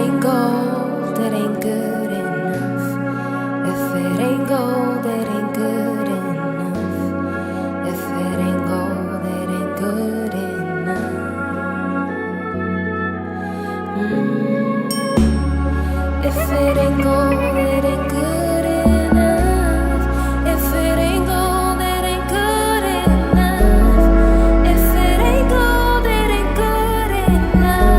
ain't gold, it ain't good enough. If it ain't gold, it ain't good enough. If it ain't gold, it ain't good enough. If it ain't gold, it ain't good enough. If it ain't gold, it ain't good enough. If it ain't gold, it ain't good enough.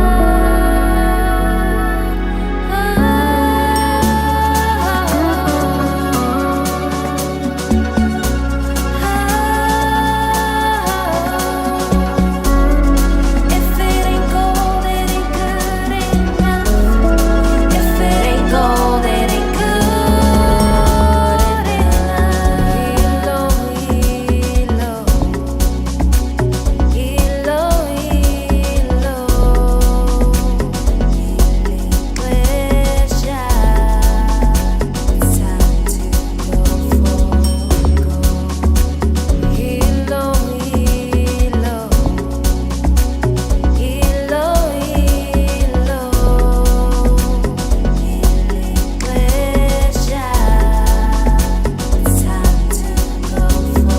If it ain't gold, it ain't good enough. If it ain't gold, it ain't good enough. Hilo, iglesia. It's time to go for gold. Hilo, iglesia. It's time to go for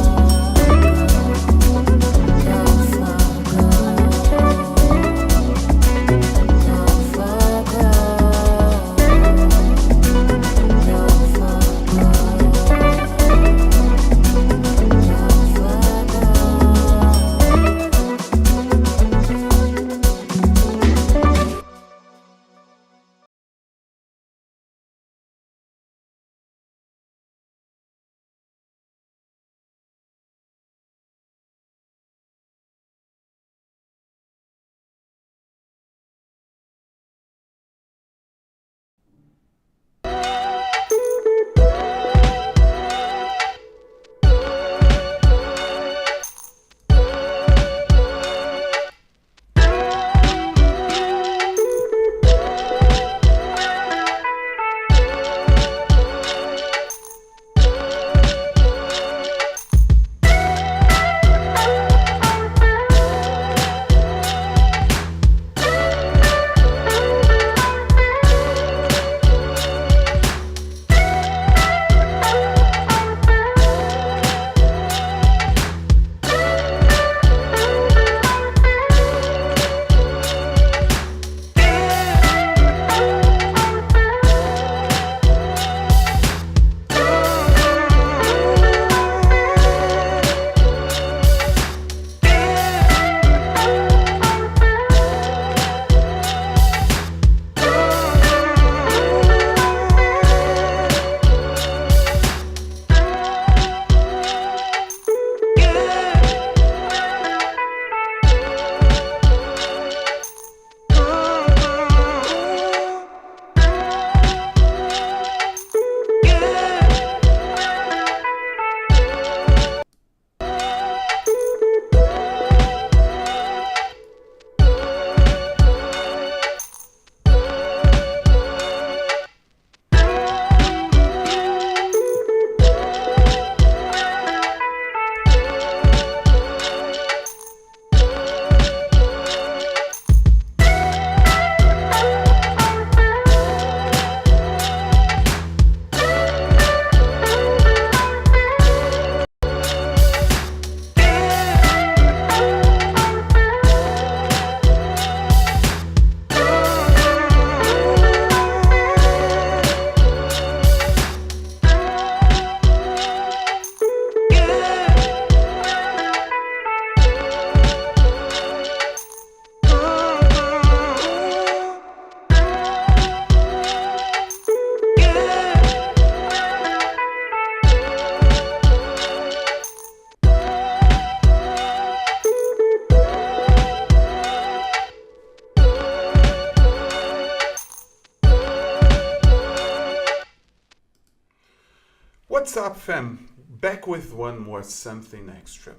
What's up, fam? Back with one more Something Extra.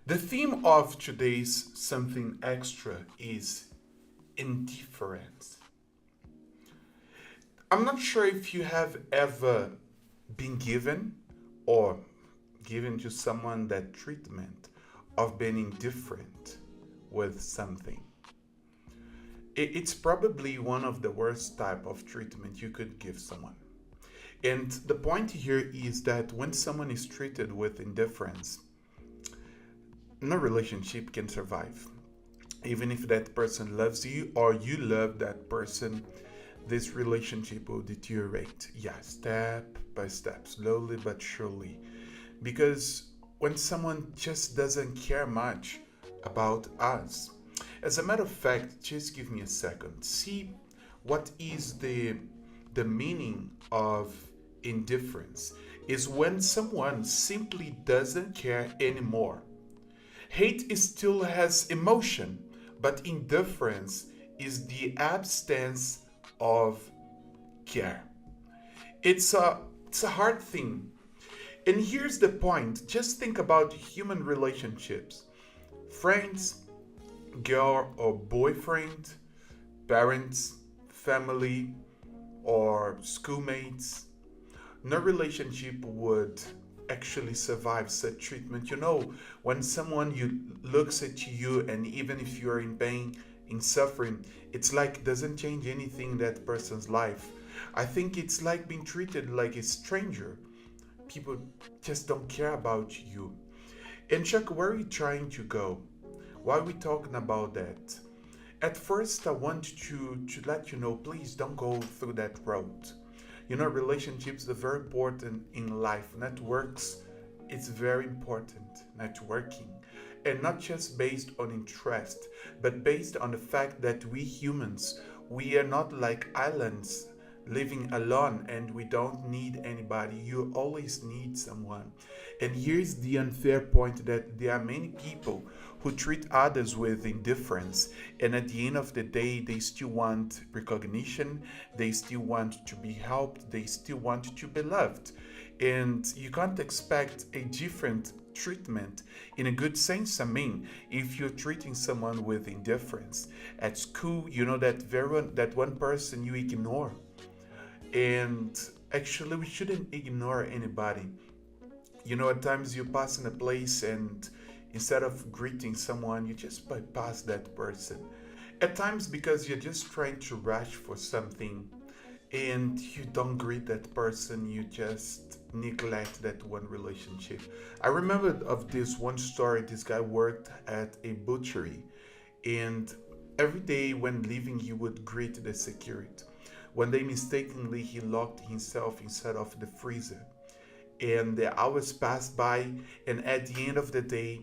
The theme of today's Something Extra is indifference. I'm not sure if you have ever been given or given to someone that treatment of being indifferent with something. it's probably one of the worst type of treatment you could give someone. And the point here is that when someone is treated with indifference, no relationship can survive. Even if that person loves you or you love that person, this relationship will deteriorate. Yeah, step by step, slowly but surely. Because when someone just doesn't care much about us, as a matter of fact, just give me a second. See what is the meaning of indifference is when someone simply doesn't care anymore. Hate is still has emotion, but indifference is the absence of care. It's a hard thing. And here's the point. Just think about human relationships. Friends, girl or boyfriend, parents, family, or schoolmates. No relationship would actually survive such treatment. You know, when someone you looks at you and even if you're in pain, in suffering, it's like doesn't change anything in that person's life. I think it's like being treated like a stranger. People just don't care about you. And Chuck, where are you trying to go? Why are we talking about that? At first, I want to let you know, please don't go through that road. You know, relationships are very important in life. Networks, it's very important. Networking. And not just based on interest, but based on the fact that we humans, we are not like islands living alone and we don't need anybody. You always need someone. And here's the unfair point that there are many people who treat others with indifference, and at the end of the day they still want recognition, they still want to be helped, they still want to be loved. And you can't expect a different treatment in a good sense. I mean, if you're treating someone with indifference at school, you know that one person you ignore. And actually, we shouldn't ignore anybody. You know, at times you pass in a place and instead of greeting someone, you just bypass that person. At times, because you're just trying to rush for something and you don't greet that person, you just neglect that one relationship. I remember of this one story. This guy worked at a butchery, and every day when leaving, he would greet the security. One day, mistakenly, he locked himself inside of the freezer. And the hours passed by, and at the end of the day,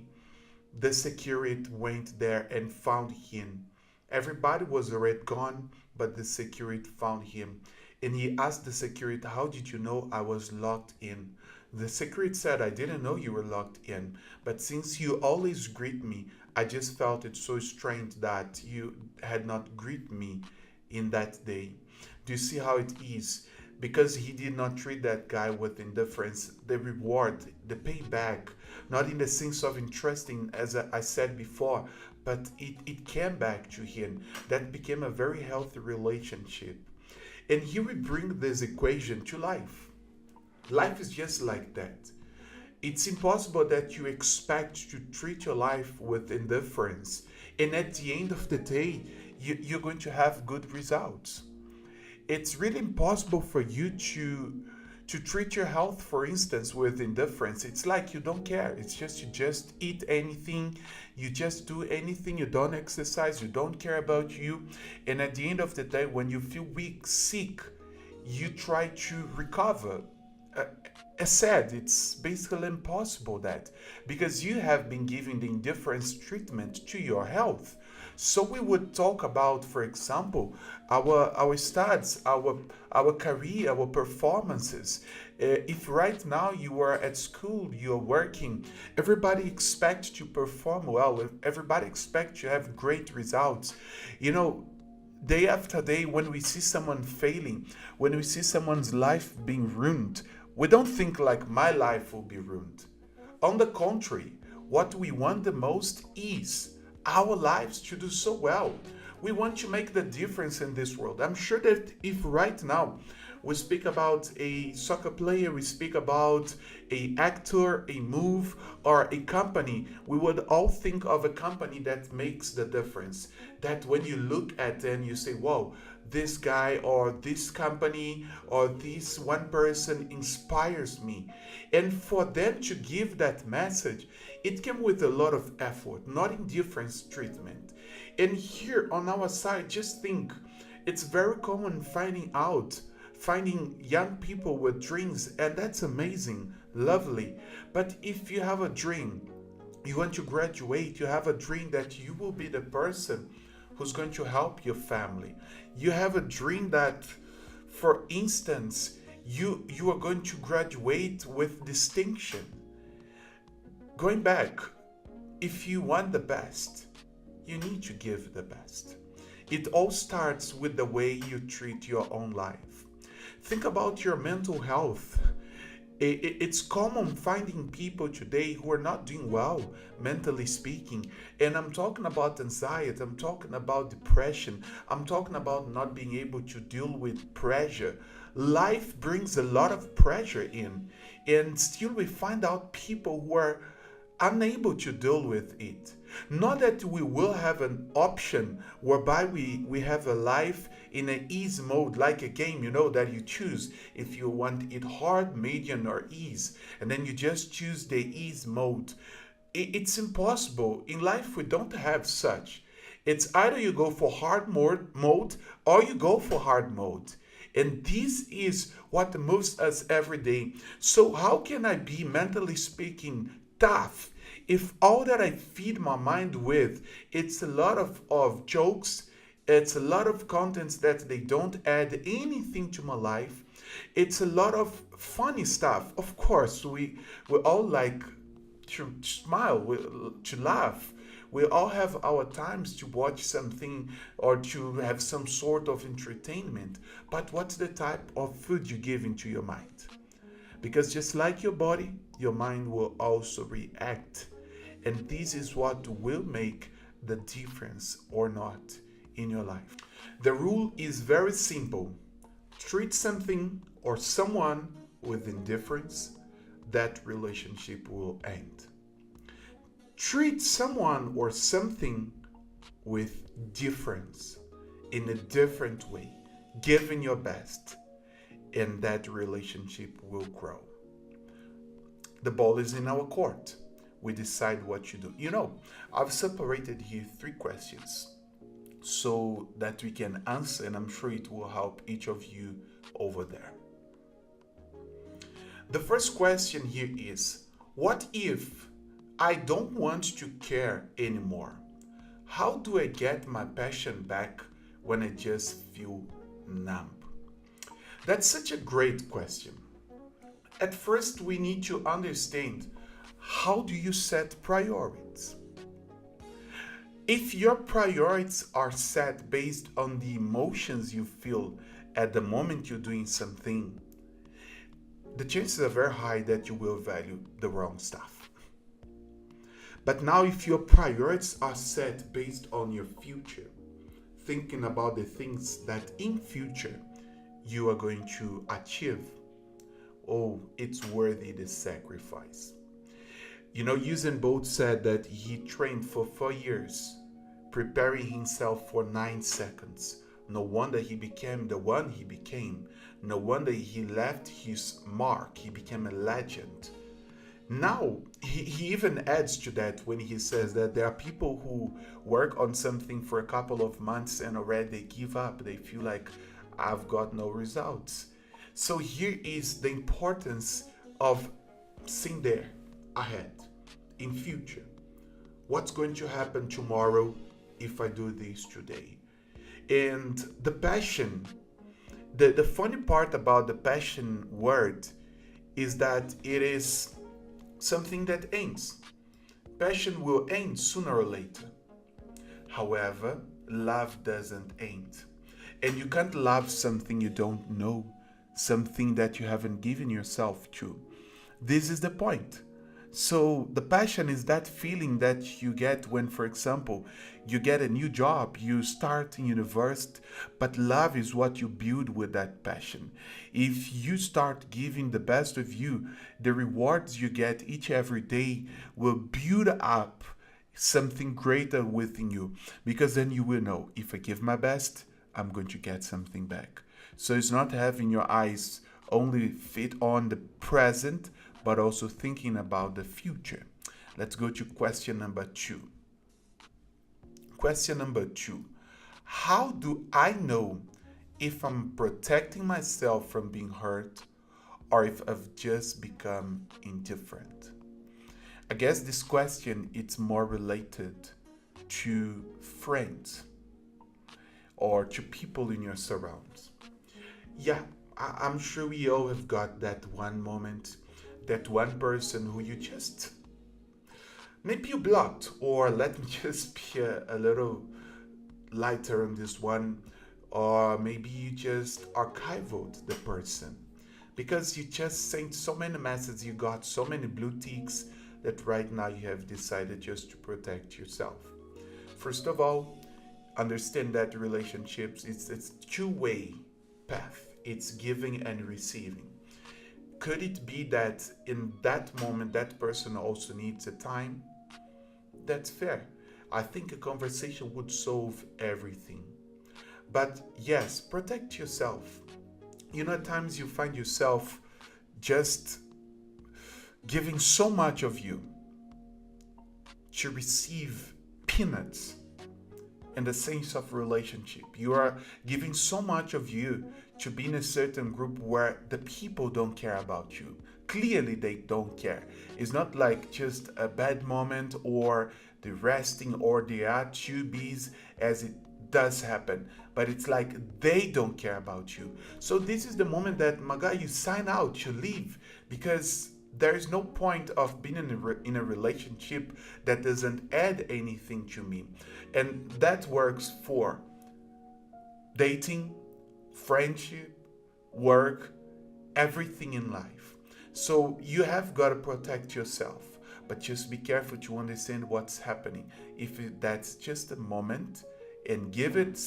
the security went there and found him. Everybody was already gone, but the security found him. And he asked the security, "How did you know I was locked in?" The security said, "I didn't know you were locked in, but since you always greet me, I just felt it so strange that you had not greeted me in that day." Do you see how it is? Because he did not treat that guy with indifference, the reward, the payback, not in the sense of interesting, as I said before, but it came back to him. That became a very healthy relationship. And here we bring this equation to life. Life is just like that. It's impossible that you expect to treat your life with indifference, and at the end of the day, you're going to have good results. It's really impossible for you to treat your health, for instance, with indifference. It's like you don't care. It's just you just eat anything, you just do anything, you don't exercise, you don't care about you. And at the end of the day, when you feel weak, sick, you try to recover. Uh, as said, it's basically impossible that because you have been giving the indifference treatment to your health. So we would talk about, for example, our studies, our career, our performances. If right now you are at school, you are working, everybody expects to perform well. Everybody expects to have great results. You know, day after day, when we see someone failing, when we see someone's life being ruined, we don't think like my life will be ruined. On the contrary, what we want the most is our lives to do so well. We want to make the difference in this world. I'm sure that if right now we speak about a soccer player, we speak about a actor, a move, or a company, we would all think of a company that makes the difference. That when you look at them, you say, wow, this guy or this company or this one person inspires me. And for them to give that message, it came with a lot of effort, not indifference treatment. And here on our side, just think, it's very common finding young people with dreams, and that's amazing, lovely. But if you have a dream, you want to graduate, you have a dream that you will be the person who's going to help your family. You have a dream that, for instance, you are going to graduate with distinction. Going back, if you want the best, you need to give the best. It all starts with the way you treat your own life. Think about your mental health. It's common finding people today who are not doing well, mentally speaking. And I'm talking about anxiety, I'm talking about depression, I'm talking about not being able to deal with pressure. Life brings a lot of pressure in, and still we find out people who are unable to deal with it. Not that we will have an option whereby we have a life in an ease mode, like a game, that you choose if you want it hard, medium, or ease, and then you just choose the ease mode. It's impossible. In life, we don't have such. It's either you go for hard mode or you go for hard mode. And this is what moves us every day. So, how can I be, mentally speaking, tough if all that I feed my mind with, it's a lot of jokes, it's a lot of contents that they don't add anything to my life, it's a lot of funny stuff. Of course, we all like to smile, to laugh. We all have our times to watch something or to have some sort of entertainment. But what's the type of food you give into your mind? Because just like your body, your mind will also react. And this is what will make the difference or not in your life. The rule is very simple. Treat something or someone with indifference, that relationship will end. Treat someone or something with difference, in a different way, giving your best, and that relationship will grow. The ball is in our court. We decide what to do. I've separated here 3 questions so that we can answer, and I'm sure it will help each of you over there. The first question here is, what if I don't want to care anymore? How do I get my passion back when I just feel numb? That's such a great question. At first, we need to understand, how do you set priorities? If your priorities are set based on the emotions you feel at the moment you're doing something, the chances are very high that you will value the wrong stuff. But now, if your priorities are set based on your future, thinking about the things that in future you are going to achieve, oh, it's worthy the sacrifice. Usain Bolt said that he trained for 4 years, preparing himself for 9 seconds. No wonder he became the one he became. No wonder he left his mark. He became a legend. Now, he even adds to that when he says that there are people who work on something for a couple of months and already they give up. They feel like, I've got no results. So here is the importance of seeing there ahead, in future. What's going to happen tomorrow if I do this today? And the passion, the funny part about the passion word is that it is something that ends. Passion will end sooner or later. However, love doesn't end. And you can't love something you don't know, something that you haven't given yourself to. This is the point. So the passion is that feeling that you get when, for example, you get a new job, you start in university, but love is what you build with that passion. If you start giving the best of you, the rewards you get each every day will build up something greater within you, because then you will know, if I give my best, I'm going to get something back. So it's not having your eyes only fit on the present, but also thinking about the future. Let's go to question number 2. Question number 2. How do I know if I'm protecting myself from being hurt or if I've just become indifferent? I guess this question it's more related to friends or to people in your surrounds. Yeah, I'm sure we all have got that one moment, that one person who you just, maybe you blocked, or let me just be a little lighter on this one, or maybe you just archived the person because you just sent so many messages, you got so many blue ticks that right now you have decided just to protect yourself. First of all, understand that relationships it's two-way path. It's giving and receiving. Could it be that in that moment that person also needs a time? That's fair. I think a conversation would solve everything. But yes, protect yourself. At times you find yourself just giving so much of you to receive peanuts in the sense of relationship. You are giving so much of you to be in a certain group where the people don't care about you. Clearly, they don't care. It's not like just a bad moment or the resting or the are-to-be's as it does happen, but it's like they don't care about you. So this is the moment that, my guy, you sign out, you leave, because there is no point of being in a relationship that doesn't add anything to me. And that works for dating, friendship, work, everything in life. So you have got to protect yourself, but just be careful to understand what's happening. If that's just a moment, and give it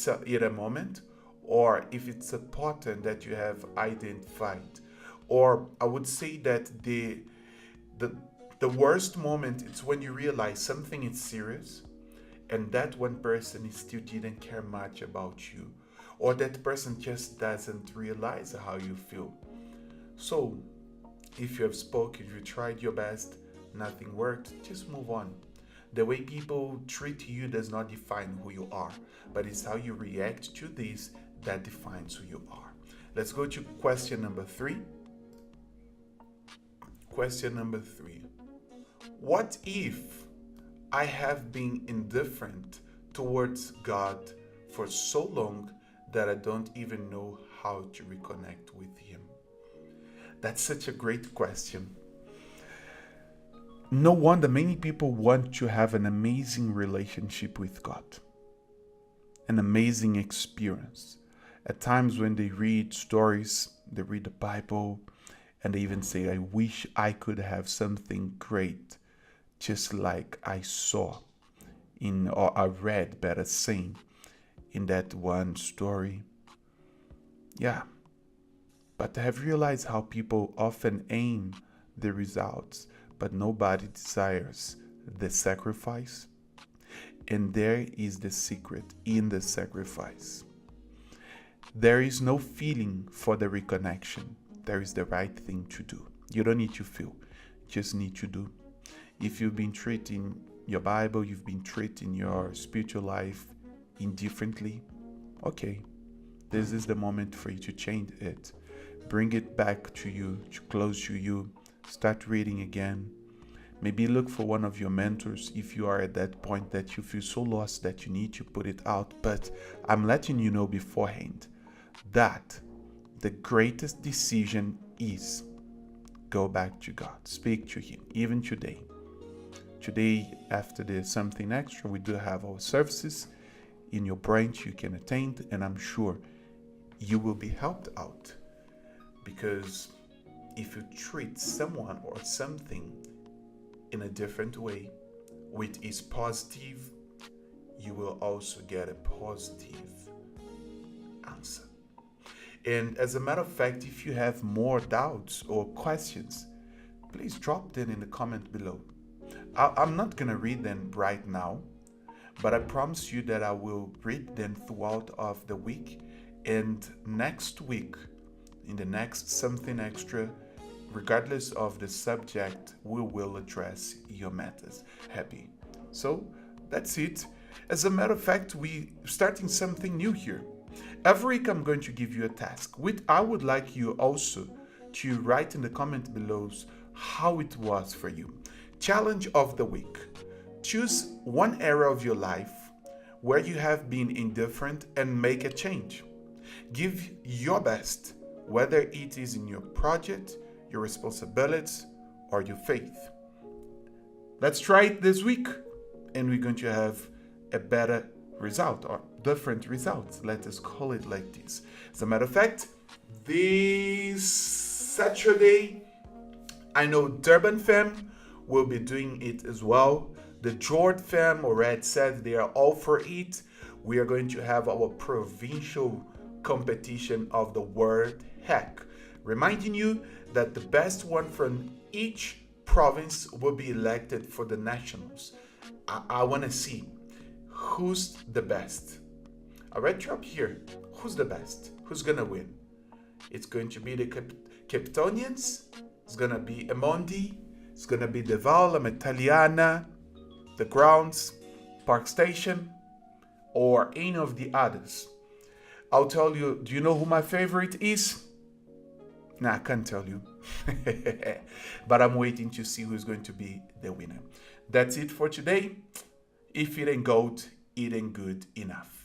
a moment, or if it's a pattern that you have identified. Or I would say that the worst moment is when you realize something is serious and that one person still didn't care much about you, or that person just doesn't realize how you feel. So if you have spoken, if you tried your best, nothing worked, just move on. The way people treat you does not define who you are, but it's how you react to this that defines who you are. Let's go to question number 3. Question number 3. What if I have been indifferent towards God for so long that I don't even know how to reconnect with Him? That's such a great question. No wonder many people want to have an amazing relationship with God, an amazing experience. At times when they read stories, they read the Bible, and they even say, I wish I could have something great, just like I saw or I read, better saying, in that one story. Yeah, but I have realized how people often aim the results, but nobody desires the sacrifice. And there is the secret in the sacrifice. There is no feeling for the reconnection. There is the right thing to do. You don't need to feel, just need to do. If you've been treating your Bible, you've been treating your spiritual life indifferently, okay, this is the moment for you to change it. Bring it back to you, to close to you. Start reading again. Maybe look for one of your mentors if you are at that point that you feel so lost that you need to put it out. But I'm letting you know beforehand that the greatest decision is go back to God. Speak to Him, even today. Today, after the Something Extra, we do have our services in your branch you can attend, and I'm sure you will be helped out. Because if you treat someone or something in a different way, which is positive, you will also get a positive answer. And as a matter of fact, if you have more doubts or questions, please drop them in the comment below. I'm not going to read them right now, but I promise you that I will read them throughout of the week. And next week, in the next Something Extra, regardless of the subject, we will address your matters. Happy. So that's it. As a matter of fact, we starting something new here. Every week I'm going to give you a task, which I would like you also to write in the comment below how it was for you. Challenge of the week. Choose one area of your life where you have been indifferent and make a change. Give your best, whether it is in your project, your responsibilities, or your faith. Let's try it this week, and we're going to have a better result or different results. Let us call it like this. As a matter of fact, this Saturday, I know Durban fam will be doing it as well. The George fam already said they are all for it. We are going to have our provincial competition of the word heck. Reminding you that the best one from each province will be elected for the nationals. I want to see who's the best. I read you up here. Who's the best? Who's going to win? It's going to be the Capetonians. It's going to be Emondi. It's going to be the Val, Italiana, the Grounds, Park Station, or any of the others. I'll tell you, do you know who my favorite is? Nah, I can't tell you. But I'm waiting to see who's going to be the winner. That's it for today. If it ain't gold, it ain't good enough.